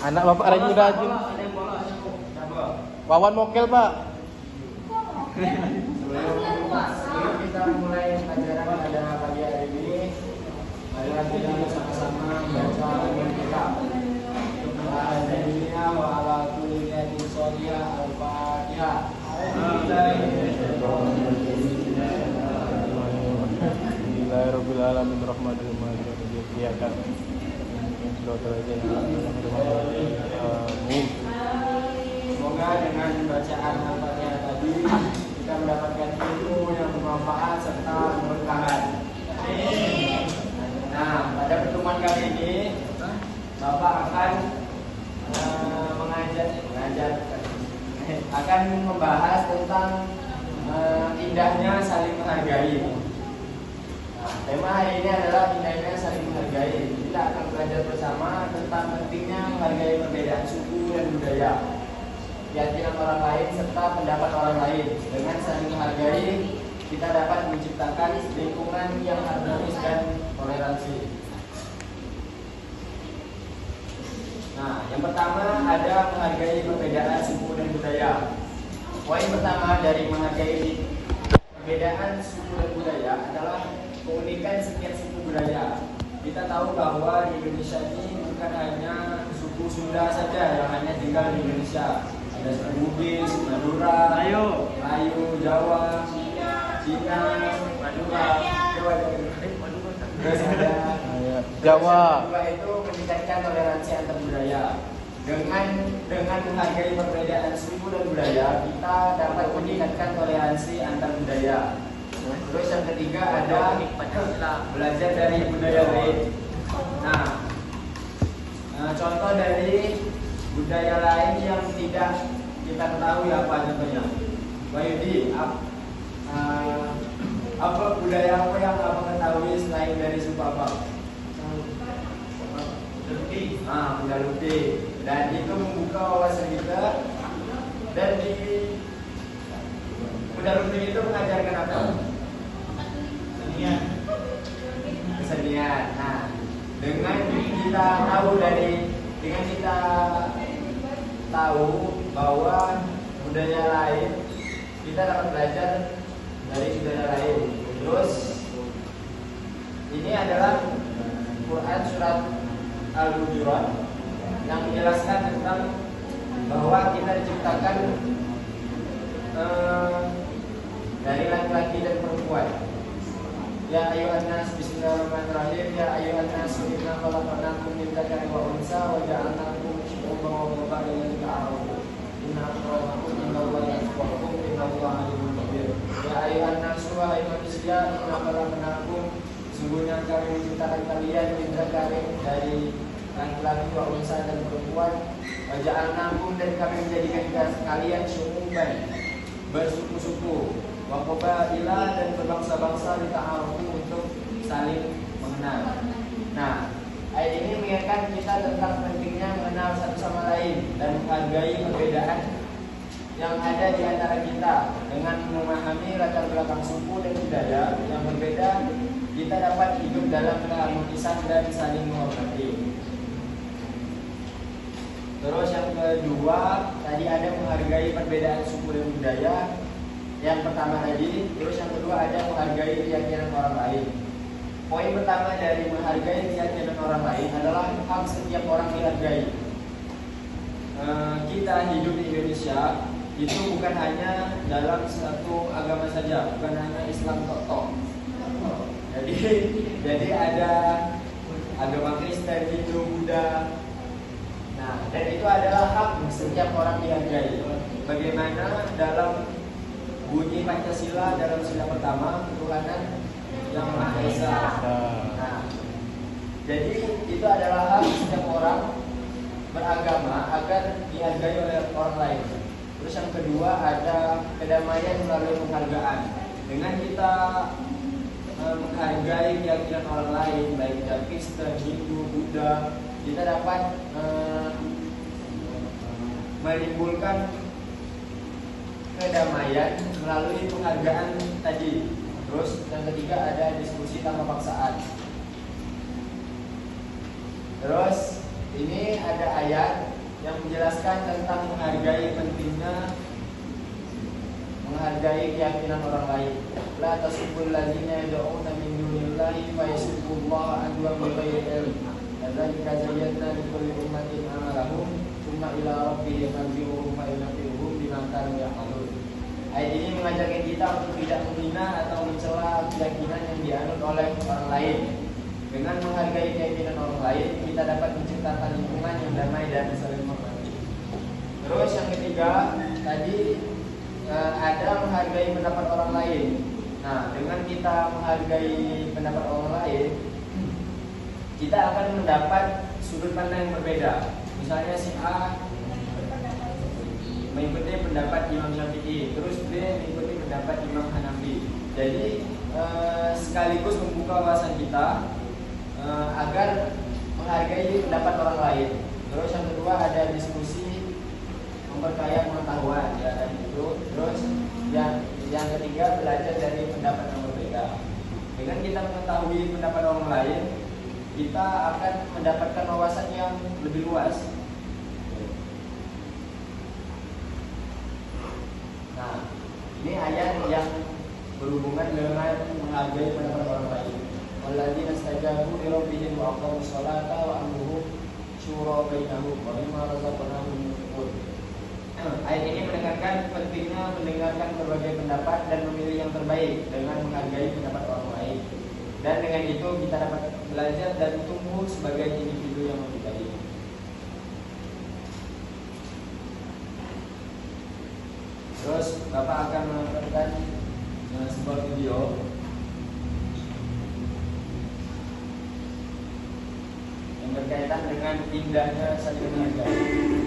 Anak bapak lagi udah rajin. Wawan mokel pak. Sebelum kita mulai pelajaran pada pagi hari ini, marilah kita bersama-sama membaca ayat kita. Al-Fatihah wa ala kulli niyatin sholihah al-Fatihah. Bismillahirrahmanirrahim. Iyyaka Amin. Semoga dengan bacaan Al-Fatihah tadi kita mendapatkan ilmu yang bermanfaat serta berkahan. Nah, pada pertemuan kali ini Bapak akan akan membahas tentang indahnya saling menghargai. Nah, tema hari ini adalah indahnya saling menghargai. Kita akan belajar bersama tentang pentingnya menghargai perbedaan suku dan budaya, keyakinan orang lain serta pendapat orang lain. Dengan saling menghargai, kita dapat menciptakan lingkungan yang harmonis dan toleransi. Nah, yang pertama ada menghargai perbedaan suku dan budaya. Poin pertama dari menghargai perbedaan suku dan budaya adalah keunikan setiap suku budaya. Kita tahu bahwa di Indonesia ini bukan hanya suku Sunda saja yang hanya tinggal di Indonesia. Ada suku Bugis, Madura, Melayu, Jawa, Cina, Madura, terus ada Jawa. Kedua itu meningkatkan toleransi antar budaya. Dengan menghargai perbedaan suku dan budaya, kita dapat meningkatkan toleransi antar budaya. Terus yang ketiga ada belajar dari budaya lain. Nah, contoh dari budaya lain yang tidak kita ketahui apa contohnya? Bayudi, apa budaya apa yang abang ketahui selain dari suku abang? Budaya Luti. Dan itu membuka wawasan kita. Dan di budaya Luti itu mengajarkan apa? Kesenian. Nah, dengan kita tahu bahwa budaya lain, kita dapat belajar dari budaya lain. Terus ini adalah Quran surat Al-Hujurat yang menjelaskan tentang bahwa kita diciptakan dari laki-laki dan perempuan. Ya ayuhan nas, bismillahirrahmanirrahim. Ya ayuhan nas, inna khalaqnakum min dzakarin wa unsa wa ja'alnakum syu'uban wa qabaila lita'arafu. Inna akramakum indallahi atqakum, innallaha alimun khabir. Ya ayuhan nas, wahai manusia, inna khalaqnakum, sungguhnya kami menciptakan kalian min dzakarin dari laki-laki wa unsa dan perempuan. Wa ja'alnakum, dan kami menjadikan kalian syu'uban, bersuku-suku, wa qabaila, dan berbangsa-bangsa, lita'arafu, untuk saling mengenal. Nah, ayat ini mengingatkan kita tentang pentingnya mengenal satu sama lain dan menghargai perbedaan yang ada di antara kita. Dengan memahami latar belakang suku dan budaya yang berbeda, kita dapat hidup dalam keharmonisan dan saling menghormati. Terus yang kedua, tadi ada menghargai perbedaan suku dan budaya. Yang pertama tadi, terus yang kedua ada menghargai keyakinan orang lain. Poin pertama dari menghargai keyakinan orang lain adalah hak setiap orang dihargai. Kita hidup di Indonesia itu bukan hanya dalam satu agama saja, bukan hanya Islam tok. Jadi ada agama Kristen, Hindu, Buddha. Nah, dan itu adalah hak setiap orang dihargai. Bagaimana dalam bunyi Pancasila dalam sila pertama, ketuhanan yang Maha Esa. Nah, jadi itu adalah hak setiap orang beragama agar dihargai oleh orang lain. Terus yang kedua ada kedamaian melalui penghargaan. Dengan kita menghargai keyakinan orang lain, baik itu Kristen, Hindu, Buddha, kita dapat menimbulkan kedamaian melalui penghargaan tadi. Terus yang ketiga ada diskusi tanpa paksaan. Terus ini ada ayat yang menjelaskan tentang menghargai keyakinan orang lain. La tasubbul ladzina yad'una min dunillahi fa yasubbullaha adwan bighairi ilm. Kadzalika zayyana likulli ummatin amalahum tsumma ila rabbihim marji'uhum fa yunabbi'uhum bima kanu ya'malun. Ayat ini mengajarkan kita untuk tidak menghina atau mencela keyakinan yang dianut oleh orang lain. Dengan menghargai keyakinan orang lain, kita dapat menciptakan lingkungan yang damai dan saling mengerti. Terus yang ketiga, tadi ada menghargai pendapat orang lain. Nah, dengan kita menghargai pendapat orang lain, kita akan mendapat sudut pandang yang berbeda. Misalnya si A mengikuti pendapat Imam Syafi'i, terus B mengikuti pendapat Imam Hanafi. Jadi sekaligus membuka wawasan kita agar menghargai pendapat orang lain. Terus yang kedua ada diskusi memperkaya pengetahuan, ya dan itu. Terus yang ketiga belajar dari pendapat yang berbeda. Dengan kita mengetahui pendapat orang lain, kita akan mendapatkan wawasan yang lebih luas. Nah, ini ayat yang berhubungan dengan menghargai pendapat orang lain. Walladzina istajabu li rabbihim wa aqamus sholata wa amruhum syura bainahum wa mimma razaqnahum yunfiqun. Ayat ini menekankan pentingnya mendengarkan berbagai pendapat dan memilih yang terbaik dengan menghargai pendapat orang lain. Dan dengan itu kita dapat belajar dan tumbuh sebagai individu yang lebih baik. Terus Bapak akan menonton sebuah video yang berkaitan dengan indahnya saling menghargai.